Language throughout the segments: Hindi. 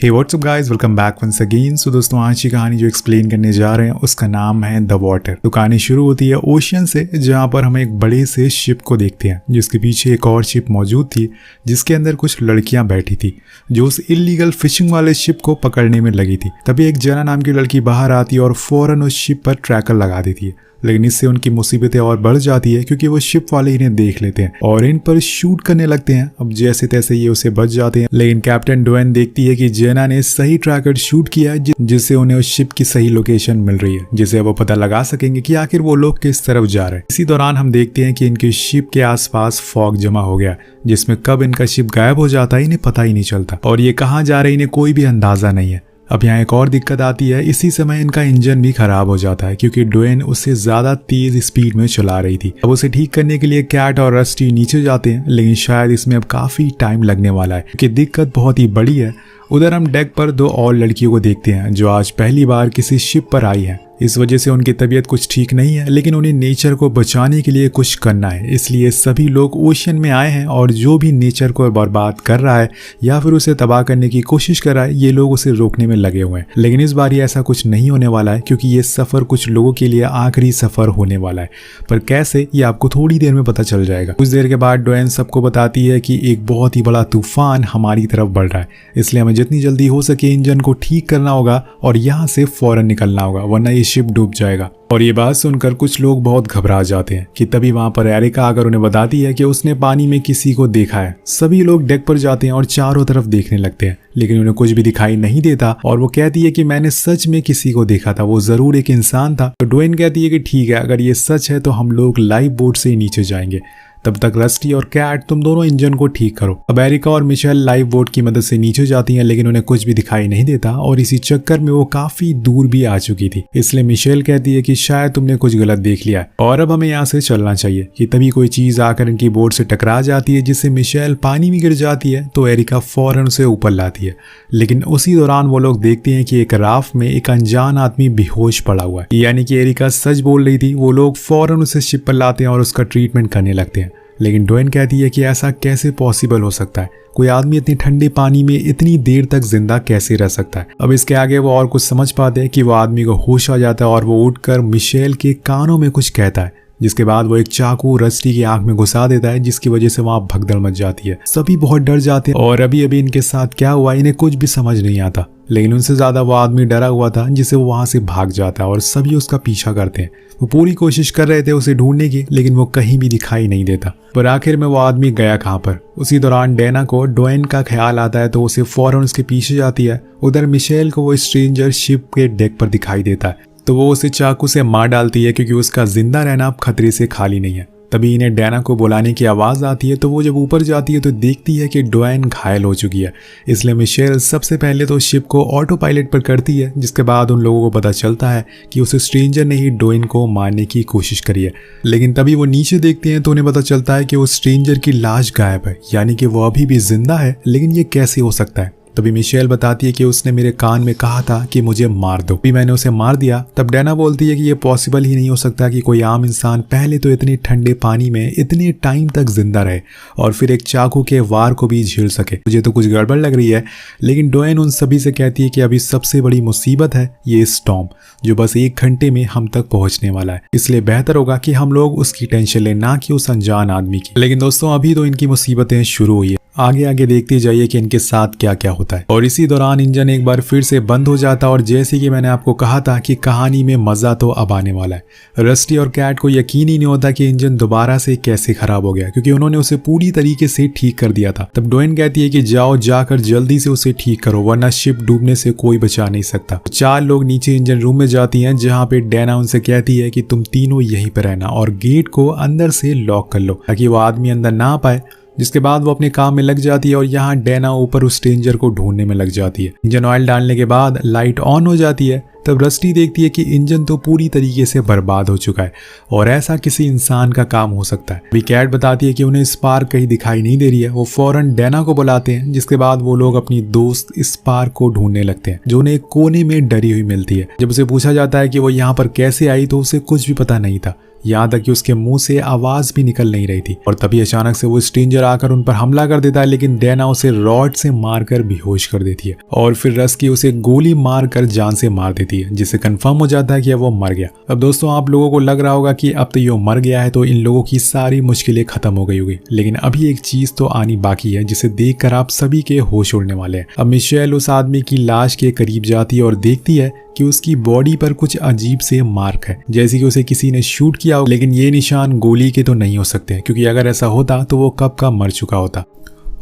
हे WhatsApp guys, welcome back once again. So दोस्तों, आज की कहानी जो एक्सप्लेन करने जा रहे हैं उसका नाम है द वाटर। तो कहानी शुरू होती है ओशियन से, जहाँ पर हम एक बड़े से शिप को देखते हैं जिसके पीछे एक और शिप मौजूद थी जिसके अंदर कुछ लड़कियां बैठी थी जो उस इलीगल फिशिंग वाले शिप को पकड़ने में लगी थी। तभी एक जना नाम की लड़की बाहर आती है और फौरन उस शिप पर ट्रैकर लगा देती है, लेकिन इससे उनकी मुसीबतें और बढ़ जाती है क्योंकि वो शिप वाले इन्हें देख लेते हैं और इन पर शूट करने लगते हैं। अब जैसे तैसे ये उसे बच जाते हैं, लेकिन कैप्टन डोएन देखती है कि जेना ने सही ट्रैकर शूट किया है जिससे उन्हें उस शिप की सही लोकेशन मिल रही है, जिससे वो पता लगा सकेंगे कि आखिर वो लोग किस तरफ जा रहे हैं। इसी दौरान हम देखते हैं कि इनकी शिप के आसपास फॉग जमा हो गया जिसमें कब इनका शिप गायब हो जाता है इन्हें पता ही नहीं चलता और ये कहाँ जा रहे हैं इन्हें कोई भी अंदाजा नहीं है। अब यहाँ एक और दिक्कत आती है, इसी समय इनका इंजन भी खराब हो जाता है क्योंकि डोएन उससे ज्यादा तेज स्पीड में चला रही थी। अब उसे ठीक करने के लिए कैट और रस्टी नीचे जाते हैं, लेकिन शायद इसमें अब काफी टाइम लगने वाला है क्योंकि दिक्कत बहुत ही बड़ी है। उधर हम डेक पर दो और लड़कियों को देखते हैं जो आज पहली बार किसी शिप पर आई हैं। इस वजह से उनकी तबीयत कुछ ठीक नहीं है, लेकिन उन्हें नेचर को बचाने के लिए कुछ करना है, इसलिए सभी लोग ओशियन में आए हैं और जो भी नेचर को बर्बाद कर रहा है या फिर उसे तबाह करने की कोशिश कर रहा है ये लोग उसे रोकने में लगे हुए हैं। लेकिन इस बार ऐसा कुछ नहीं होने वाला है क्योंकि ये सफर कुछ लोगों के लिए आखिरी सफर होने वाला है, पर कैसे ये आपको थोड़ी देर में पता चल जाएगा। कुछ देर के बाद डोएन सबको बताती है कि एक बहुत ही बड़ा तूफान हमारी तरफ बढ़ रहा है, इसलिए हमें जितनी जल्दी हो सके इंजन को ठीक करना होगा और यहाँ से फौरन निकलना होगा वरना ये शिप डूब जाएगा। और ये बात सुनकर कुछ लोग बहुत घबरा जाते हैं कि तभी वहां पर एरिका आकर उन्हें बताती है कि उसने पानी में किसी को देखा है। सभी लोग डेक पर जाते हैं और चारों तरफ देखने लगते हैं, लेकिन उन्हें कुछ भी दिखाई नहीं देता और वो कहती है कि मैंने सच में किसी को देखा था, वो जरूर एक इंसान था। तो डोएन कहती है कि ठीक है, अगर ये सच है तो हम लोग लाइफ बोट से ही नीचे जाएंगे, तब तक रस्टी और कैट तुम दोनों इंजन को ठीक करो। अब एरिका और मिशेल लाइफ बोट की मदद से नीचे जाती हैं, लेकिन उन्हें कुछ भी दिखाई नहीं देता और इसी चक्कर में वो काफी दूर भी आ चुकी थी। इसलिए मिशेल कहती है कि शायद तुमने कुछ गलत देख लिया है और अब हमें यहाँ से चलना चाहिए। कि तभी कोई चीज आकर इनकी बोट से टकरा जाती है जिससे मिशेल पानी में गिर जाती है, तो एरिका फौरन उसे ऊपर लाती है। लेकिन उसी दौरान वो लोग देखते हैं कि एक राफ्ट में एक अनजान आदमी बेहोश पड़ा हुआ है, यानी कि एरिका सच बोल रही थी। वो लोग फौरन उसे शिप पर लाते हैं और उसका ट्रीटमेंट करने लगते हैं, लेकिन डोएन कहती है कि ऐसा कैसे पॉसिबल हो सकता है, कोई आदमी इतने ठंडे पानी में इतनी देर तक जिंदा कैसे रह सकता है। अब इसके आगे वो और कुछ समझ पाते हैं कि वो आदमी को होश आ जाता है और वो उठकर मिशेल के कानों में कुछ कहता है, जिसके बाद वो एक चाकू रस्टी की आंख में घुसा देता है जिसकी वजह से वहां भगदड़ मच जाती है। सभी बहुत डर जाते हैं और अभी अभी इनके साथ क्या हुआ इन्हें कुछ भी समझ नहीं आता, लेकिन उनसे ज्यादा वो आदमी डरा हुआ था जिससे वो वहां से भाग जाता है और सभी उसका पीछा करते हैं। वो पूरी कोशिश कर रहे थे उसे ढूंढने की, लेकिन वो कहीं भी दिखाई नहीं देता। पर आखिर में वो आदमी गया कहाँ पर। उसी दौरान डेना को डोएन का ख्याल आता है तो उसे फौरन उसके पीछे जाती है। उधर मिशेल को वो स्ट्रेंजर शिप के डेक पर दिखाई देता है, तो वो उसे चाकू से मार डालती है क्योंकि उसका जिंदा रहना अब खतरे से खाली नहीं है। तभी इन्हें डेना को बुलाने की आवाज आती है, तो वो जब ऊपर जाती है तो देखती है कि डोएन घायल हो चुकी है। इसलिए मिशेल सबसे पहले तो शिप को ऑटो पायलट पर करती है, जिसके बाद उन लोगों को पता चलता है कि उस स्ट्रेंजर ने ही डोएन को मारने की कोशिश करी है। लेकिन तभी वो नीचे देखते हैं तो उन्हें पता चलता है कि वो स्ट्रेंजर की लाश गायब है, यानी कि वो अभी भी जिंदा है। लेकिन ये कैसे हो सकता है? तभी मिशेल बताती है कि उसने मेरे कान में कहा था कि मुझे मार दो, भी मैंने उसे मार दिया। तब डेना बोलती है कि ये पॉसिबल ही नहीं हो सकता कि कोई आम इंसान पहले तो इतने ठंडे पानी में इतने टाइम तक जिंदा रहे और फिर एक चाकू के वार को भी झेल सके। मुझे तो कुछ गड़बड़ लग रही है। लेकिन डोएन उन सभी से कहती है कि अभी सबसे बड़ी मुसीबत है ये स्टॉर्म, जो बस 1 घंटे में हम तक पहुंचने वाला है, इसलिए बेहतर होगा कि हम लोग उसकी टेंशन लें, ना कि उस अनजान आदमी की। लेकिन दोस्तों, अभी तो इनकी मुसीबतें शुरू हुई है, आगे आगे देखते जाइए कि इनके साथ क्या क्या होता है। और इसी दौरान इंजन एक बार फिर से बंद हो जाता और जैसे कि मैंने आपको कहा था कि कहानी में मजा तो अब आने वाला है। रस्टी और कैट को यकीन ही नहीं होता कि इंजन दोबारा से कैसे खराब हो गया, क्योंकि उन्होंने उसे पूरी तरीके से ठीक कर दिया था। तब डोएन कहती है कि जाओ, जाकर जल्दी से उसे ठीक करो वरना शिप डूबने से कोई बचा नहीं सकता। 4 लोग नीचे इंजन रूम में जाती हैं, जहाँ पे डेना उनसे कहती है कि तुम तीनों यहीं पर रहना और गेट को अंदर से लॉक कर लो ताकि वो आदमी अंदर ना पाए। जिसके बाद वो अपने काम में लग जाती है और यहाँ डेना ऊपर उस स्ट्रेंजर को ढूंढने में लग जाती है। इंजन ऑयल डालने के बाद लाइट ऑन हो जाती है, तब रस्टी देखती है कि इंजन तो पूरी तरीके से बर्बाद हो चुका है और ऐसा किसी इंसान का काम हो सकता है। अभी कैट बताती है कि उन्हें स्पार्क कहीं दिखाई नहीं दे रही है। वो फौरन डैना को बुलाते हैं, जिसके बाद वो लोग अपनी दोस्त स्पार्क को ढूंढने लगते हैं, जो उन्हें एक कोने में डरी हुई मिलती है। जब उसे पूछा जाता है कि वो यहाँ पर कैसे आई तो उसे कुछ भी पता नहीं था, यहाँ तक कि उसके मुंह से आवाज भी निकल नहीं रही थी। और तभी अचानक से वो स्ट्रेंजर आकर उन पर हमला कर देता है, लेकिन डैना उसे रॉड से मारकर बेहोश कर देती है और फिर रस्की उसे गोली मारकर जान से मार देती है, जिससे कंफर्म हो जाता है कि वो मर गया। अब दोस्तों, आप लोगों को लग रहा होगा कि अब तो ये मर गया है तो इन लोगों की सारी मुश्किलें खत्म हो गई होगी, लेकिन अभी एक चीज तो आनी बाकी है जिसे देखकर आप सभी के होश उड़ने वाले हैं। अब मिशेल उस आदमी की लाश के करीब जाती है और देखती है कि उसकी बॉडी पर कुछ अजीब से मार्क है, जैसे कि उसे किसी ने शूट किया हो। लेकिन ये निशान गोली के तो नहीं हो सकते, क्योंकि अगर ऐसा होता तो वो कब का मर चुका होता।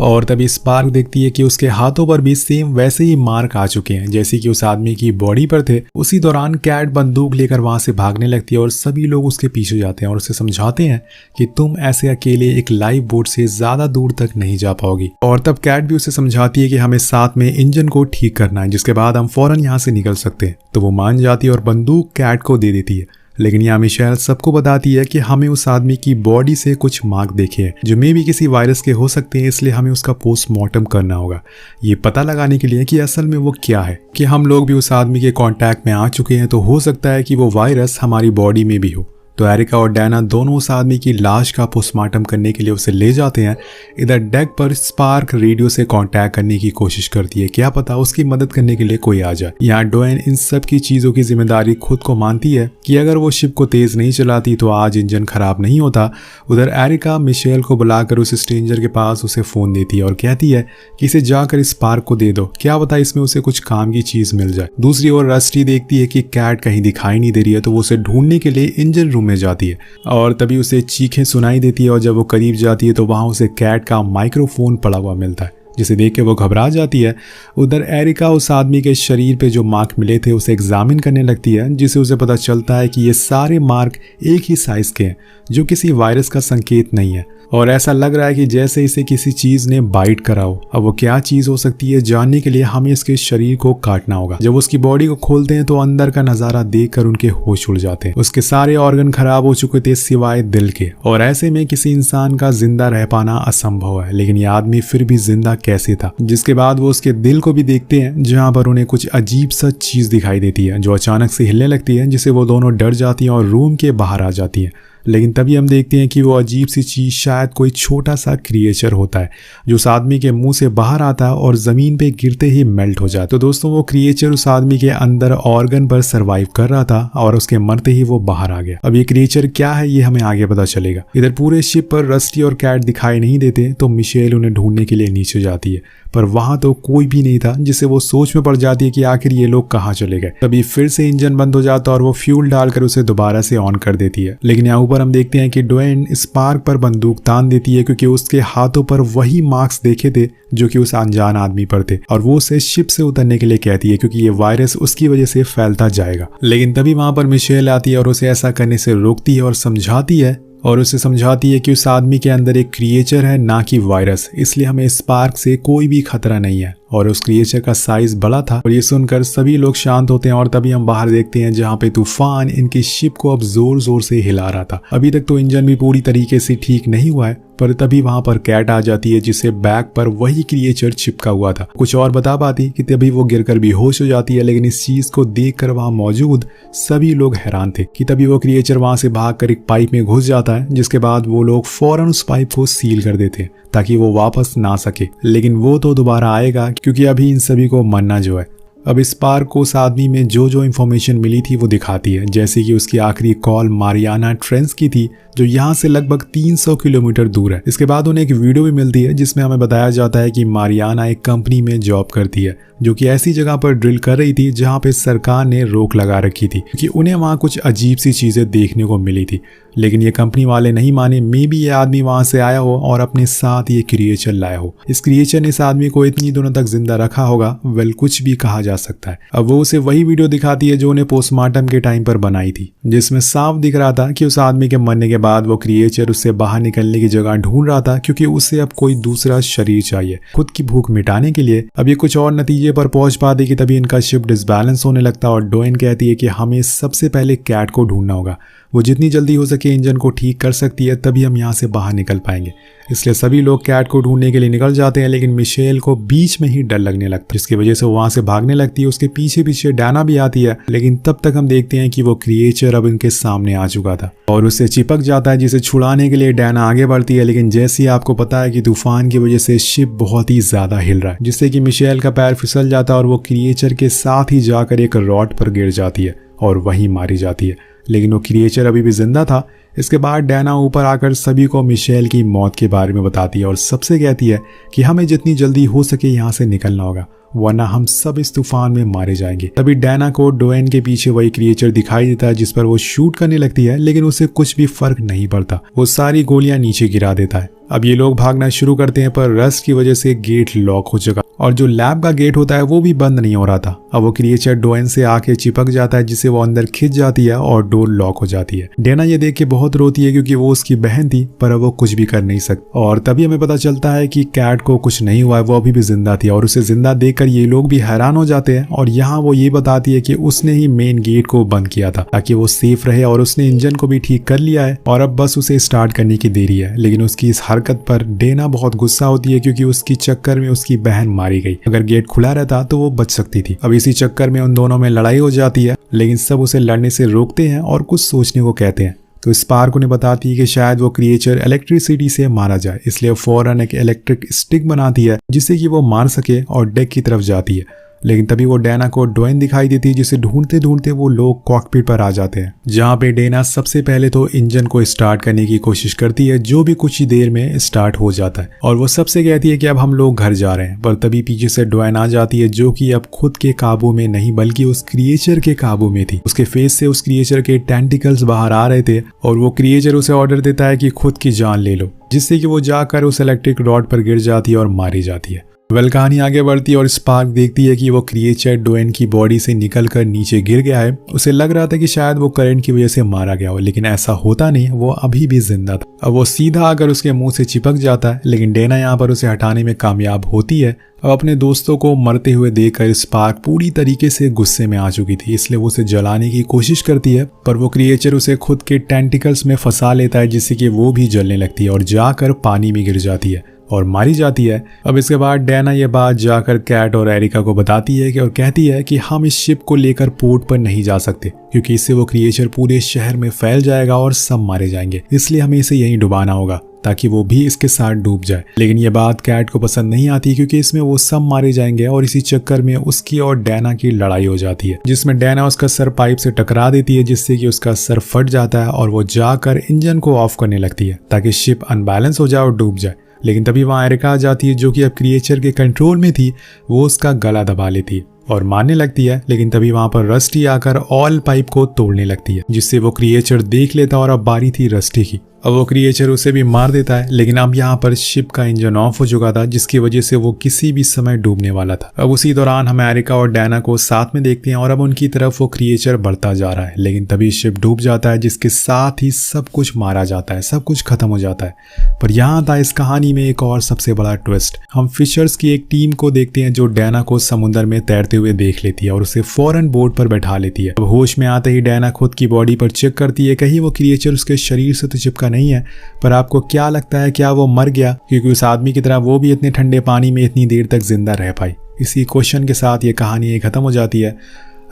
और तभी स्पार्क देखती है कि उसके हाथों पर भी सेम वैसे ही मार्क आ चुके हैं जैसे कि उस आदमी की बॉडी पर थे। उसी दौरान कैट बंदूक लेकर वहां से भागने लगती है और सभी लोग उसके पीछे जाते हैं और उसे समझाते हैं कि तुम ऐसे अकेले एक लाइफ बोट से ज्यादा दूर तक नहीं जा पाओगी। और तब कैट भी उसे समझाती है कि हमें साथ में इंजन को ठीक करना है, जिसके बाद हम फौरन यहाँ से निकल सकते हैं। तो वो मान जाती है और बंदूक कैट को दे देती है। लेकिन यहाँ मिशेल सबको बताती है कि हमें उस आदमी की बॉडी से कुछ मार्क देखे हैं जो मे भी किसी वायरस के हो सकते हैं, इसलिए हमें उसका पोस्टमार्टम करना होगा, ये पता लगाने के लिए कि असल में वो क्या है। कि हम लोग भी उस आदमी के कांटेक्ट में आ चुके हैं, तो हो सकता है कि वो वायरस हमारी बॉडी में भी हो। तो एरिका और डैना दोनों उस आदमी की लाश का पोस्टमार्टम करने के लिए उसे ले जाते हैं। इधर डेक पर स्पार्क रेडियो से कांटेक्ट करने की कोशिश करती है, क्या पता उसकी मदद करने के लिए कोई आ जाए। यहाँ डोएन इन सब की चीजों की जिम्मेदारी खुद को मानती है कि अगर वो शिप को तेज नहीं चलाती तो आज इंजन खराब नहीं होता। उधर एरिका मिशेल को बुलाकर उस स्ट्रेंजर के पास उसे फोन देती है और कहती है कि इसे जाकर स्पार्क को दे दो, क्या पता इसमें उसे कुछ काम की चीज मिल जाए। दूसरी ओर रस्टी देखती है कि कैट कहीं दिखाई नहीं दे रही है, तो वो उसे ढूंढने के लिए इंजन रूम में जाती है और तभी उसे चीखें सुनाई देती है। और जब वो करीब जाती है तो वहां उसे कैट का माइक्रोफोन पड़ा हुआ मिलता है, जिसे देख के वो घबरा जाती है। उधर एरिका उस आदमी के शरीर पे जो मार्क मिले थे उसे एग्जामिन करने लगती है, जिससे उसे पता चलता है कि ये सारे मार्क एक ही साइज के हैं, जो किसी वायरस का संकेत नहीं है। और ऐसा लग रहा है कि जैसे इसे किसी चीज ने बाइट करा हो। अब वो क्या चीज हो सकती है जानने के लिए हमें इसके शरीर को काटना होगा। जब उसकी बॉडी को खोलते हैं तो अंदर का नजारा देखकर उनके होश उड़ जाते हैं। उसके सारे ऑर्गन खराब हो चुके थे सिवाय दिल के, और ऐसे में किसी इंसान का जिंदा रह पाना असंभव है। लेकिन ये आदमी फिर भी जिंदा कैसे था। जिसके बाद वो उसके दिल को भी देखते हैं, जहाँ पर उन्हें कुछ अजीब सा चीज दिखाई देती है जो अचानक से हिलने लगती है, जिससे वो दोनों डर जाती हैं और रूम के बाहर आ जाती हैं। लेकिन तभी हम देखते हैं कि वो अजीब सी चीज शायद कोई छोटा सा क्रिएचर होता है जो उस आदमी के मुंह से बाहर आता है और जमीन पे गिरते ही मेल्ट हो जाता है। तो दोस्तों, वो क्रिएचर उस आदमी के अंदर ऑर्गन पर सरवाइव कर रहा था और उसके मरते ही वो बाहर आ गया। अब ये क्रिएचर क्या है ये हमें आगे पता चलेगा। इधर पूरे शिप पर रस्टी और कैट दिखाई नहीं देते, तो मिशेल उन्हें ढूंढने के लिए नीचे जाती है, पर वहां तो कोई भी नहीं था, जिससे वो सोच में पड़ जाती है कि आखिर ये लोग कहाँ चले गए। तभी फिर से इंजन बंद हो जाता है और वो फ्यूल डालकर उसे दोबारा से ऑन कर देती है। लेकिन यहाँ ऊपर हम देखते हैं कि डोएन स्पार्क पर बंदूक तान देती है, क्योंकि उसके हाथों पर वही मार्क्स देखे थे जो कि उस अनजान आदमी पर थे, और वो उसे शिप से उतरने के लिए कहती है क्योंकि ये वायरस उसकी वजह से फैलता जाएगा। लेकिन तभी वहां पर मिशेल आती है और उसे ऐसा करने से रोकती है और समझाती है कि उस आदमी के अंदर एक क्रिएचर है, ना कि वायरस, इसलिए हमें स्पार्क से कोई भी खतरा नहीं है। और उस क्रिएचर का साइज बड़ा था। और ये सुनकर सभी लोग शांत होते हैं और तभी हम बाहर देखते हैं जहाँ पे तूफान इनकी शिप को अब जोर जोर से हिला रहा था। अभी तक तो इंजन भी पूरी तरीके से ठीक नहीं हुआ है, पर तभी वहां पर कैट आ जाती है जिसे बैक पर वही क्रिएचर चिपका हुआ था। कुछ और बता पाती कि तभी वो गिरकर बेहोश हो जाती है। लेकिन इस चीज को देखकर वहां मौजूद सभी लोग हैरान थे कि तभी वो क्रिएचर वहां से भागकर एक पाइप में घुस जाता है, जिसके बाद वो लोग फौरन उस पाइप को सील कर देते हैं ताकि वो वापस ना सके। लेकिन वो तो दोबारा आएगा, क्योंकि अभी इन सभी को मरना जो है। अब स्पार्क को उस आदमी में जो इंफॉर्मेशन मिली थी वो दिखाती है, जैसे कि उसकी आखिरी कॉल मारियाना ट्रेंच की थी, जो यहाँ से लगभग 300 किलोमीटर दूर है। इसके बाद उन्हें एक वीडियो भी मिलती है जिसमें हमें बताया जाता है कि मारियाना एक कंपनी में जॉब करती है, जो कि ऐसी जगह पर ड्रिल कर रही थी जहाँ पे सरकार ने रोक लगा रखी थी, क्योंकि उन्हें वहाँ कुछ अजीब सी चीजें देखने को मिली थी। लेकिन ये कंपनी वाले नहीं माने। मे बी ये आदमी वहां से आया हो और अपने साथ ये क्रिएचर लाया हो। इस क्रिएचर ने इस आदमी को इतनी दिनों तक जिंदा रखा होगा, वेल कुछ भी कहा जा सकता है। अब वो उसे वही वीडियो दिखाती है जो उन्हें पोस्टमार्टम के टाइम पर बनाई थी, जिसमें साफ दिख रहा था कि उस आदमी के मरने के बाद वो क्रिएचर उससे बाहर निकलने की जगह ढूंढ रहा था, क्योंकि उसे अब कोई दूसरा शरीर चाहिए खुद की भूख मिटाने के लिए। अब ये कुछ और नतीजे पर पहुंच पाती कि तभी इनका शिप डिसबैलेंस होने लगता और डोएन कहती है कि हमें सबसे पहले कैट को ढूंढना होगा। वो जितनी जल्दी हो सके इंजन को ठीक कर सकती है, तभी हम यहाँ से बाहर निकल पाएंगे। इसलिए सभी लोग कैट को ढूंढने के लिए निकल जाते हैं, लेकिन मिशेल को बीच में ही डर लगने लगता है, जिसकी वजह से वो वहां से भागने लगती है। उसके पीछे पीछे डैना भी आती है, लेकिन तब तक हम देखते हैं कि वो क्रिएचर अब इनके सामने आ चुका था और उससे चिपक जाता है, जिसे छुड़ाने के लिए डैना आगे बढ़ती है। लेकिन जैसे ही आपको पता है कि तूफान की वजह से शिप बहुत ही ज्यादा हिल रहा है, जिससे कि मिशेल का पैर फिसल जाता है और वो क्रिएचर के साथ ही जाकर एक रॉड पर गिर जाती है और वहीं मारी जाती है। लेकिन वो क्रिएचर अभी भी जिंदा था। इसके बाद डैना ऊपर आकर सभी को मिशेल की मौत के बारे में बताती है और सबसे कहती है कि हमें जितनी जल्दी हो सके यहाँ से निकलना होगा, वरना हम सब इस तूफान में मारे जाएंगे। तभी डैना को डोएन के पीछे वही क्रिएचर दिखाई देता है, जिस पर वो शूट करने लगती है, लेकिन उसे कुछ भी फर्क नहीं पड़ता। वो सारी गोलियां नीचे गिरा देता है। अब ये लोग भागना शुरू करते हैं, पर रस की वजह से गेट लॉक हो चुका और जो लैब का गेट होता है वो भी बंद नहीं हो रहा था। अब वो क्रिएचर डोएन से आके चिपक जाता है, जिससे वो अंदर खिंच जाती है और डोर लॉक हो जाती है। डैना ये देख के बहुत रोती है, क्योंकि वो उसकी बहन थी, पर अब वो कुछ भी कर नहीं सकती। और तभी हमें पता चलता है कि कैट को कुछ नहीं हुआ है, वो अभी भी जिंदा थी और उसे जिंदा देखकर ये लोग भी हैरान हो जाते हैं। और यहाँ वो ये बताती है कि उसने ही मेन गेट को बंद किया था ताकि वो सेफ रहे और उसने इंजन को भी ठीक कर लिया है और अब बस उसे स्टार्ट करने की देरी है। लेकिन उसकी इस हरकत पर डैना बहुत गुस्सा होती है, क्योंकि उसकी चक्कर में उसकी बहन मारी गई। अगर गेट खुला रहता तो वो बच सकती थी। अब इसी चक्कर में उन दोनों में लड़ाई हो जाती है, लेकिन सब उसे लड़ने से रोकते हैं और कुछ सोचने को कहते हैं। तो स्पार्क उन्हें बताती है कि शायद वो क्रिएचर इलेक्ट्रिसिटी से मारा जाए, इसलिए फौरन एक इलेक्ट्रिक स्टिक बनाती है जिससे कि वो मार सके और डेक की तरफ जाती है। लेकिन तभी वो डैना को डोएन दिखाई देती है, जिसे ढूंढते ढूंढते वो लोग कॉकपिट पर आ जाते हैं, जहाँ पे डैना सबसे पहले तो इंजन को स्टार्ट करने की कोशिश करती है, जो भी कुछ ही देर में स्टार्ट हो जाता है। और वो सबसे कहती है कि अब हम लोग घर जा रहे हैं। पर तभी पीछे से डोएन आ जाती है, जो कि अब खुद के काबू में नहीं बल्कि उस क्रिएचर के काबू में थी। उसके फेस से उस क्रिएचर के टेंटिकल्स बाहर आ रहे थे और वो क्रिएचर उसे ऑर्डर देता है कि खुद की जान ले लो, जिससे कि वो जाकर उस इलेक्ट्रिक रॉड पर गिर जाती है और मारी जाती है। वेल कहानी आगे बढ़ती है और स्पार्क देखती है कि वो क्रिएचर डोएन की बॉडी से निकलकर नीचे गिर गया है। उसे लग रहा था कि शायद वो करंट की वजह से मारा गया हो, लेकिन ऐसा होता नहीं, वो अभी भी जिंदा था। अब वो सीधा आकर उसके मुंह से चिपक जाता है, लेकिन डैना यहाँ पर उसे हटाने में कामयाब होती है। अब अपने दोस्तों को मरते हुए देखकर स्पार्क पूरी तरीके से गुस्से में आ चुकी थी, इसलिए वो उसे जलाने की कोशिश करती है, पर वो क्रिएचर उसे खुद के टेंटिकल्स में फंसा लेता है, जिससे कि वो भी जलने लगती है और जाकर पानी में गिर जाती है और मारी जाती है। अब इसके बाद डैना ये बात जाकर कैट और एरिका को बताती है और कहती है कि हम इस शिप को लेकर पोर्ट पर नहीं जा सकते, क्योंकि इससे वो क्रिएचर पूरे शहर में फैल जाएगा और सब मारे जाएंगे, इसलिए हमें इसे यहीं डुबाना होगा ताकि वो भी इसके साथ डूब जाए। लेकिन ये बात कैट को पसंद नहीं आती, क्योंकि इसमें वो सब मारे जाएंगे और इसी चक्कर में उसकी और डैना की लड़ाई हो जाती है, जिसमें डैना उसका सर पाइप से टकरा देती है, जिससे कि उसका सर फट जाता है और वो जाकर इंजन को ऑफ करने लगती है ताकि शिप अनबैलेंस हो जाए और डूब जाए। लेकिन तभी वहां एरिका आ जाती है, जो कि अब क्रिएचर के कंट्रोल में थी। वो उसका गला दबा लेती है और मारने लगती है, लेकिन तभी वहां पर रस्टी आकर ऑयल पाइप को तोड़ने लगती है, जिससे वो क्रिएचर देख लेता और अब बारी थी रस्टी की। अब वो क्रिएचर उसे भी मार देता है, लेकिन अब यहाँ पर शिप का इंजन ऑफ हो चुका था, जिसकी वजह से वो किसी भी समय डूबने वाला था। अब उसी दौरान हम एरिका और डैना को साथ में देखते हैं और अब उनकी तरफ वो क्रिएचर बढ़ता जा रहा है, लेकिन तभी शिप डूब जाता है, जिसके साथ ही सब कुछ मारा जाता है, सब कुछ खत्म हो जाता है। पर यहाँ था इस कहानी में एक और सबसे बड़ा ट्विस्ट। हम फिशर्स की एक टीम को देखते हैं जो डैना को समुद्र में तैरते हुए देख लेती है और उसे फौरन बोट पर बैठा लेती है। अब होश में आते ही डैना खुद की बॉडी पर चेक करती है, कहीं वो क्रिएचर उसके शरीर से तो चिपका नहीं है। पर आपको क्या लगता है, क्या वो मर गया? क्योंकि उस आदमी की तरह वो भी इतने ठंडे पानी में इतनी देर तक जिंदा रह पाई। इसी क्वेश्चन के साथ ये कहानी खत्म हो जाती है।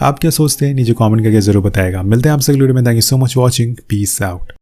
आप क्या सोचते हैं नीचे कमेंट करके जरूर बताएगा। मिलते हैं आपसे अगली वीडियो में। Thank you so much watching. Peace out.